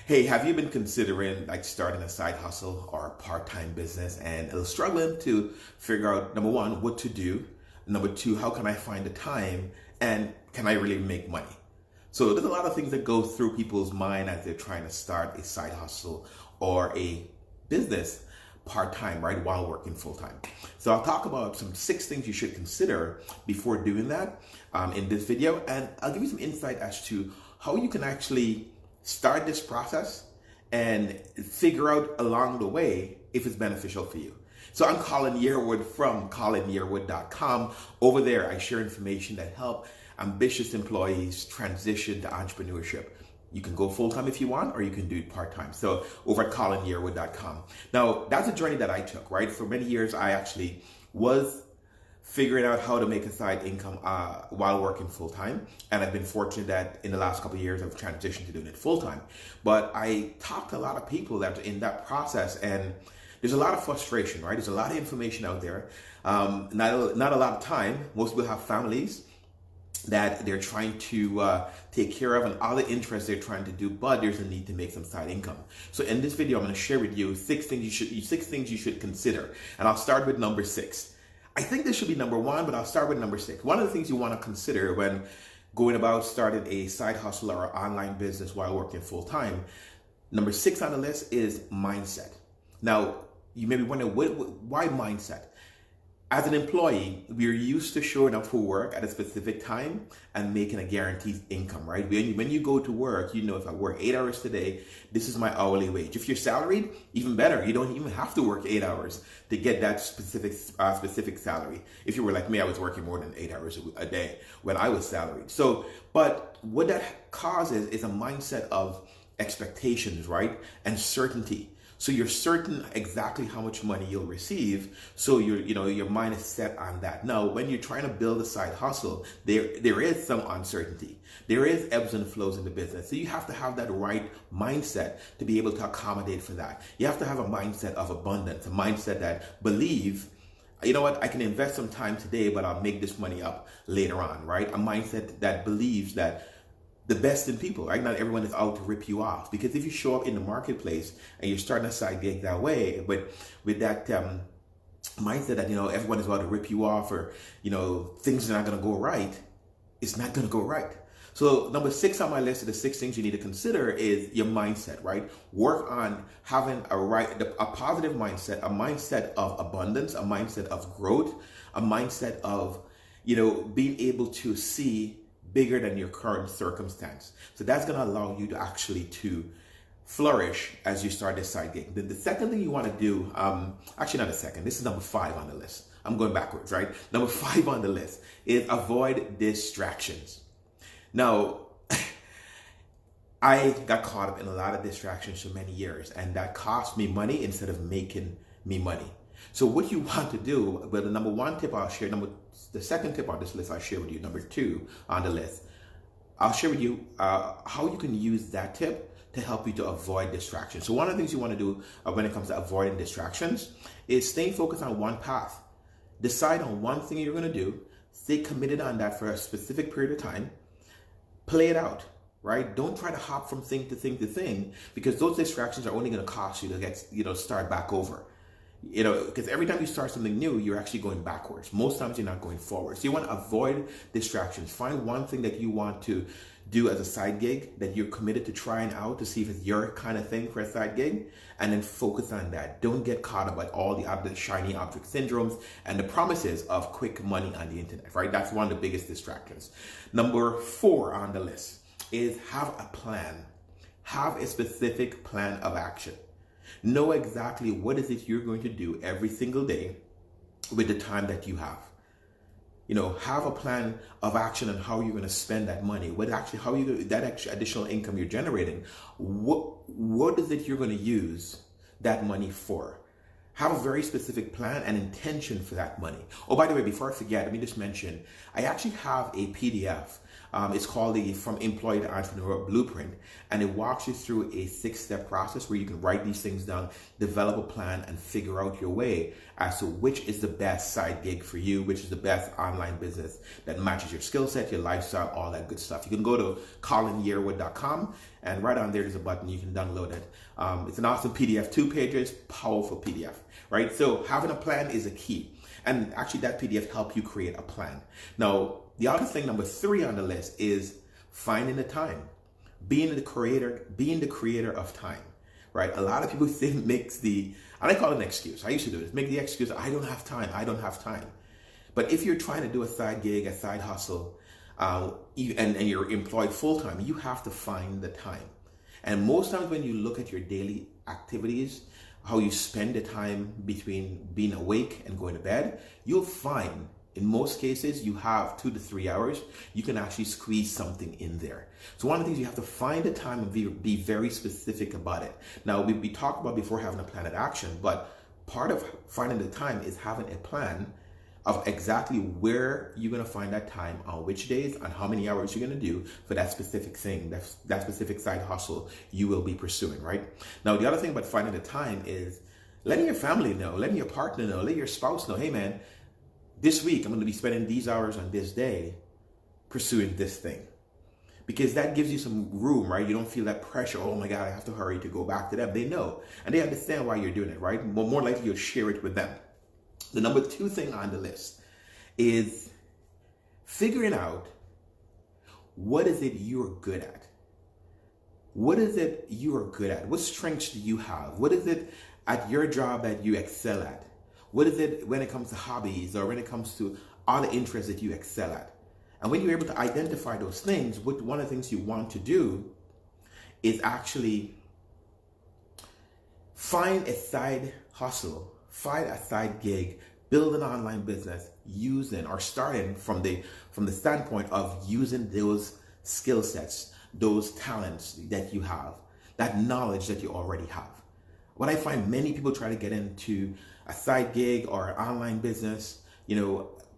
Hey, have you been considering like starting a side hustle or a part-time business and struggling to figure out number one, what to do, number two, how can I find the time, and can I really make money? So there's a lot of things that go through people's mind as they're trying to start a side hustle or a business part-time, right, while working full-time. So I'll talk about some 6 things you should consider before doing that in this video, and I'll give you some insight as to how you can actually start this process and figure out along the way if it's beneficial for you. So I'm Colin Yearwood from colinyearwood.com. Over there, I share information that help ambitious employees transition to entrepreneurship. You can go full-time if you want, or you can do it part-time. So over at colinyearwood.com. Now, that's a journey that I took, right? For many years, I actually was figuring out how to make a side income while working full-time. And I've been fortunate that in the last couple of years, I've transitioned to doing it full-time. But I talked to a lot of people that are in that process, and there's a lot of frustration, right? There's a lot of information out there. Not a lot of time. Most people have families that they're trying to take care of and other interests they're trying to do, but there's a need to make some side income. So in this video, I'm going to share with you six things you should consider. And I'll start with number 6. I think this should be number 1, but I'll start with number 6. One of the things you want to consider when going about starting a side hustle or online business while working full time, number 6 on the list is mindset. Now, you may be wondering, why mindset? As an employee, we're used to showing up for work at a specific time and making a guaranteed income, right? When you go to work, you know, if I work 8 hours today, this is my hourly wage. If you're salaried, even better. You don't even have to work 8 hours to get that specific salary. If you were like me, I was working more than 8 hours a day when I was salaried. So, but what that causes is a mindset of expectations, right? And certainty. So you're certain exactly how much money you'll receive. So your mind is set on that. Now, when you're trying to build a side hustle, there is some uncertainty. There is ebbs and flows in the business. So you have to have that right mindset to be able to accommodate for that. You have to have a mindset of abundance, a mindset that believe, you know what, I can invest some time today, but I'll make this money up later on, right? A mindset that believes that the best in people, right? Not everyone is out to rip you off, because if you show up in the marketplace and you're starting a side gig that way, but with that mindset that, everyone is about to rip you off, or, things are not going to go right, it's not going to go right. So number 6 on my list of the 6 things you need to consider is your mindset, right? Work on having a positive mindset, a mindset of abundance, a mindset of growth, a mindset of, being able to see bigger than your current circumstance. So that's going to allow you to actually to flourish as you start this side gig. The second thing you want to do, actually not the second, this is number 5 on the list. I'm going backwards, right? Number 5 on the list is avoid distractions. Now, I got caught up in a lot of distractions for many years, and that cost me money instead of making me money. So what you want to do, well, the number 1 tip I'll share, the second tip on this list I'll share with you, number 2 on the list, I'll share with you how you can use that tip to help you to avoid distractions. So one of the things you want to do when it comes to avoiding distractions is staying focused on one path. Decide on one thing you're going to do, stay committed on that for a specific period of time, play it out. Right? Don't try to hop from thing to thing to thing, because those distractions are only going to cost you to get, start back over. Because every time you start something new, you're actually going backwards. Most times you're not going forward. So you want to avoid distractions. Find one thing that you want to do as a side gig that you're committed to trying out to see if it's your kind of thing for a side gig, and then focus on that. Don't get caught up by all the other shiny object syndromes and the promises of quick money on the internet, right? That's one of the biggest distractions. Number 4 on the list is have a plan. Have a specific plan of action. Know exactly what is it you're going to do every single day with the time that you have. Have a plan of action on how you're going to spend that money. That extra additional income you're generating, what is it you're going to use that money for? Have a very specific plan and intention for that money. Oh, by the way, before I forget, let me just mention, I actually have a PDF It's called the From Employee to Entrepreneur Blueprint, and it walks you through a 6-step process where you can write these things down, develop a plan, and figure out your way as to which is the best side gig for you, which is the best online business that matches your skill set, your lifestyle, all that good stuff. You can go to colinyearwood.com, and right on there's a button you can download it. It's an awesome PDF, 2 pages, powerful PDF, right? So having a plan is a key. And actually that PDF helps you create a plan. Now, the other thing, number 3 on the list, is finding the time. Being the creator of time, right? A lot of people think and I call it an excuse. I used to do this, make the excuse, I don't have time. But if you're trying to do a side gig, a side hustle, and you're employed full-time, you have to find the time. And most times when you look at your daily activities, how you spend the time between being awake and going to bed, you'll find in most cases you have 2 to 3 hours. You can actually squeeze something in there. So one of the things, you have to find the time and be very specific about it. Now, we talked about before having a plan of action, but part of finding the time is having a plan of exactly where you're going to find that time, on which days, and how many hours you're going to do for that specific thing, that specific side hustle you will be pursuing, right? Now, the other thing about finding the time is letting your family know, letting your partner know, letting your spouse know, hey man, this week I'm going to be spending these hours on this day pursuing this thing. Because that gives you some room, right? You don't feel that pressure, oh my God, I have to hurry to go back to them. They know, and they understand why you're doing it, right? More likely you'll share it with them. The number 2 thing on the list is figuring out what is it you're good at. What is it you are good at? What strengths do you have? What is it at your job that you excel at? What is it when it comes to hobbies or when it comes to other interests that you excel at? And when you're able to identify those things, one of the things you want to do is actually find a side hustle, find a side gig, build an online business using or starting from the standpoint of using those skill sets, those talents that you have, that knowledge that you already have. What I find many people try to get into a side gig or an online business,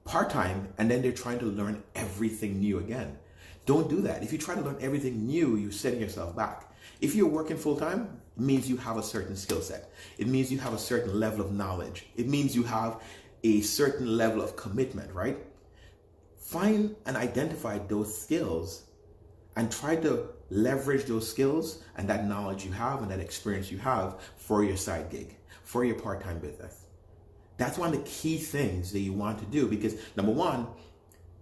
part-time, and then they're trying to learn everything new again. Don't do that. If you try to learn everything new, you're setting yourself back. If you're working full-time, it means you have a certain skill set. It means you have a certain level of knowledge. It means you have a certain level of commitment, right? Find and identify those skills and try to leverage those skills and that knowledge you have and that experience you have for your side gig, for your part-time business. That's one of the key things that you want to do, because number 1,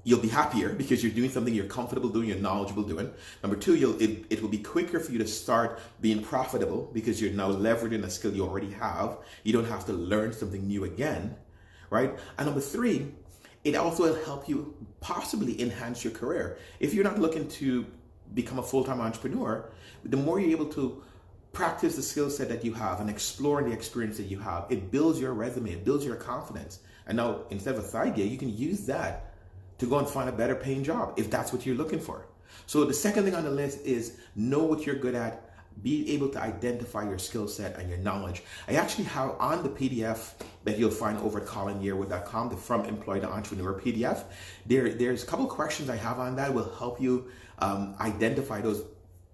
you'll be happier because you're doing something you're comfortable doing, you're knowledgeable doing. Number 2, it will be quicker for you to start being profitable because you're now leveraging a skill you already have. You don't have to learn something new again, right? And number 3, it also will help you possibly enhance your career. If you're not looking to become a full-time entrepreneur, the more you're able to practice the skill set that you have and explore the experience that you have, it builds your resume, it builds your confidence. And now, instead of a side gig, you can use that to go and find a better paying job if that's what you're looking for. So the second thing on the list is know what you're good at, be able to identify your skill set and your knowledge. I actually have on the PDF that you'll find over at colinyearwood.com, the From Employee to Entrepreneur PDF. There's a couple of questions I have on that will help you identify those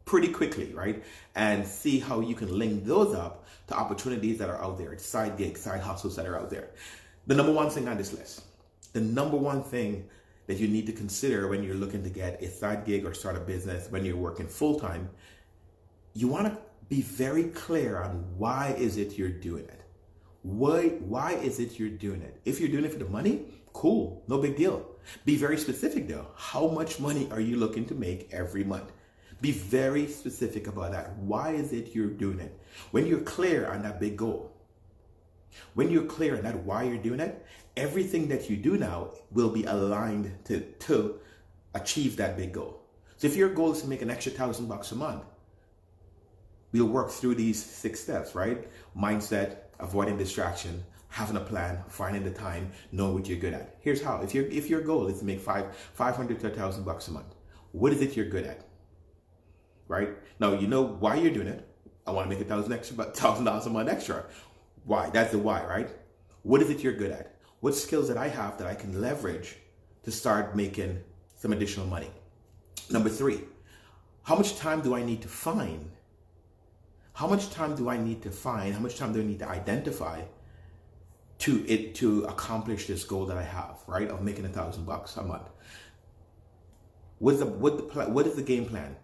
pretty quickly, right? And see how you can link those up to opportunities that are out there, side gigs, side hustles that are out there. The number 1 thing on this list, the number 1 thing that you need to consider when you're looking to get a side gig or start a business when you're working full-time, you want to be very clear on why is it you're doing it. Why is it you're doing it? If you're doing it for the money, cool, no big deal. Be very specific though. How much money are you looking to make every month? Be very specific about that. Why is it you're doing it? When you're clear on that big goal, when you're clear on that why you're doing it, everything that you do now will be aligned to achieve that big goal. So if your goal is to make an extra $1,000 a month, we'll work through these 6 steps, right? Mindset, avoiding distraction, having a plan, finding the time, knowing what you're good at. Here's how. If your goal is to make $500 to $1,000 a month, what is it you're good at? Right? Now, you know why you're doing it. I want to make $1,000 a month extra. Why? That's the why, right? What is it you're good at? What skills that I have that I can leverage to start making some additional money? Number three, how much time do I need to find? How much time do I need to find? How much time do I need to identify to accomplish this goal that I have, right? Of making $1,000 a month. What is the game plan?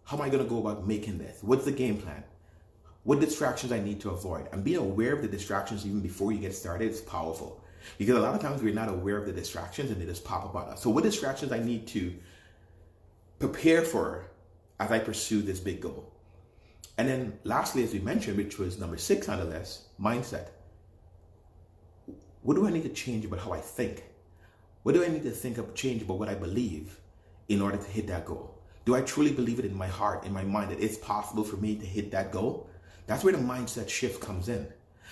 How am I going to go about making this? What's the game plan? What distractions I need to avoid? And being aware of the distractions even before you get started is powerful. Because a lot of times we're not aware of the distractions and they just pop up on us. So what distractions I need to prepare for as I pursue this big goal? And then lastly, as we mentioned, which was number 6 on the list, mindset. What do I need to change about how I think? What do I need to change about what I believe in order to hit that goal? Do I truly believe it in my heart, in my mind, that it's possible for me to hit that goal? That's where the mindset shift comes in.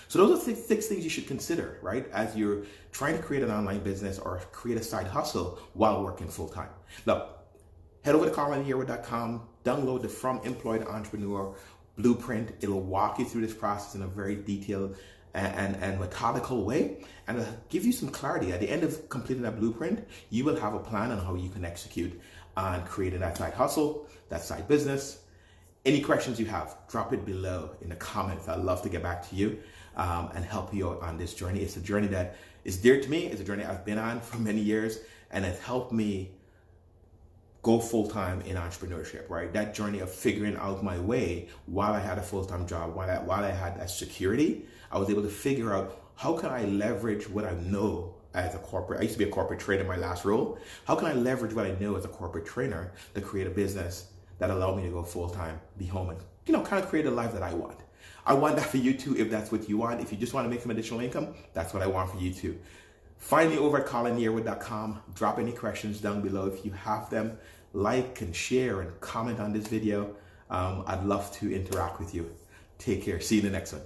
So those are six things you should consider, right? As you're trying to create an online business or create a side hustle while working full time. Look, head over to CarlInYearwood.com, download the From Employed Entrepreneur Blueprint. It'll walk you through this process in a very detailed and methodical way, and it'll give you some clarity. At the end of completing that blueprint, you will have a plan on how you can execute on creating that side hustle, that side business. Any questions you have, drop it below in the comments. I'd love to get back to you and help you out on this journey. It's a journey that is dear to me. It's a journey I've been on for many years, and it's helped me go full-time in entrepreneurship, right? That journey of figuring out my way while I had a full-time job, while I had that security, I was able to figure out how can I leverage what I know as a corporate. I used to be a corporate trainer in my last role. How can I leverage what I know as a corporate trainer to create a business that allowed me to go full-time, be home, and kind of create a life that I want. I want that for you too, if that's what you want. If you just want to make some additional income, that's what I want for you too. Find me over at CarlInYearwood.com. Drop any questions down below if you have them. Like and share and comment on this video. I'd love to interact with you. Take care. See you in the next one.